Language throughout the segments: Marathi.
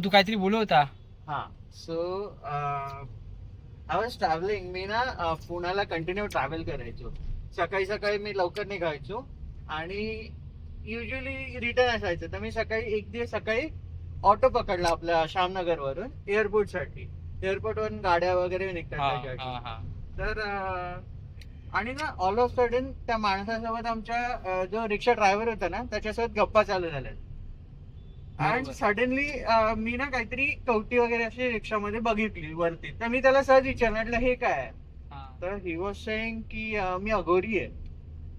तू काहीतरी बोलू होता. हा. So I was travelling. मी ना पुण्याला कंटिन्यू ट्रॅव्हल करायचो. सकाळी सकाळी मी लवकर निघायचो आणि युजली रिटर्न असायचं. तर मी सकाळी एक दिवस सकाळी ऑटो पकडला आपल्या शामनगर वरून एअरपोर्ट साठी. एअरपोर्ट वरून गाड्या वगैरे निघतात त्याच्यासाठी. तर आणि ना ऑल ऑफ सडन त्या माणसासोबत आमच्या जो रिक्षा ड्रायव्हर होता ना त्याच्यासोबत गप्पा चालू झाल्या. अँड सडनली मी ना काहीतरी कवटी वगैरे अशी रिक्षामध्ये बघितली वरती. तर मी त्याला सहज विचारलं हे काय आहे. तर ही वॉज सेइंग की मी अघोरी आहे.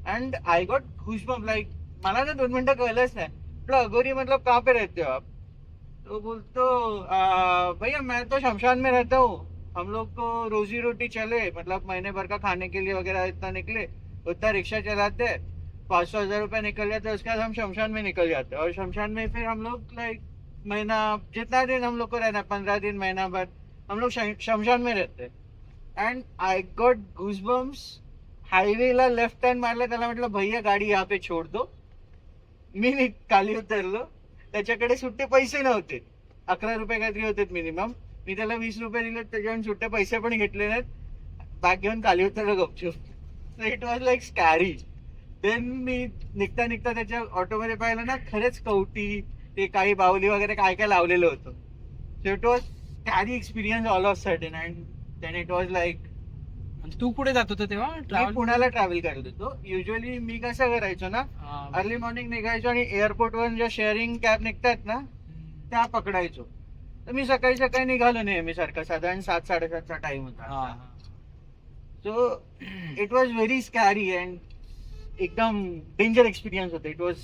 And I got goosebump. Like मला ना 2 मिनिटं कळलंच नाही. म्हटलं अघोरी मतलब कहाँ पे रहते हो आप. तो बोलतो भैया मैं तो शमशान में रहता हूँ. हम लोग को रोजी रोटी चले मतलब महीने भर का खाने के लिए वगैरह इतना निकले उतना रिक्शा चलाते हैं. 500-1000 रुपए निकल जाते हैं. उसके बाद हम शमशान में निकल जाते हैं और शमशान में फिर हम लोग लाइक महीना जितना दिन हम लोग को रहना है 15 दिन महीना भर हम लोग शमशान में रहते हैं. And I got goosebumps. हायवेला लेफ्ट टर्न मारला. त्याला म्हटलं भैया गाडी यहाँ पे छोड़ दो. मी खाली उतरलो. त्याच्याकडे सुट्टे पैसे नव्हते. 11 रुपये काहीतरी होते मिनिमम. मी त्याला 20 रुपये दिले. त्याच्यावर सुट्टे पैसे पण घेतले नाहीत. बॅग घेऊन खाली उतरलो गपचूप. It was like scary. Than me निघता निघता त्याच्या ऑटोमध्ये पाहिलं ना खरेच कवटी ते काही बाहुली वगैरे काय काय लावलेलं होतं. So it was scary experience all of sudden. And then it was like. तू कुठे जात होता तेव्हा मी पुण्याला ट्रॅव्हल करत होतो. युजली मी कसं करायचो ना अर्ली मॉर्निंग निघायचो आणि एअरपोर्ट वरून ज्या शेअरिंग कॅब निघतात ना त्या पकडायचो. तर मी सकाळी सकाळी निघालो नेहमी सारखं. साधारण 7-7:30चा टाइम होता. So it was very scary and एकदम डेंजर एक्सपिरियन्स होता. It was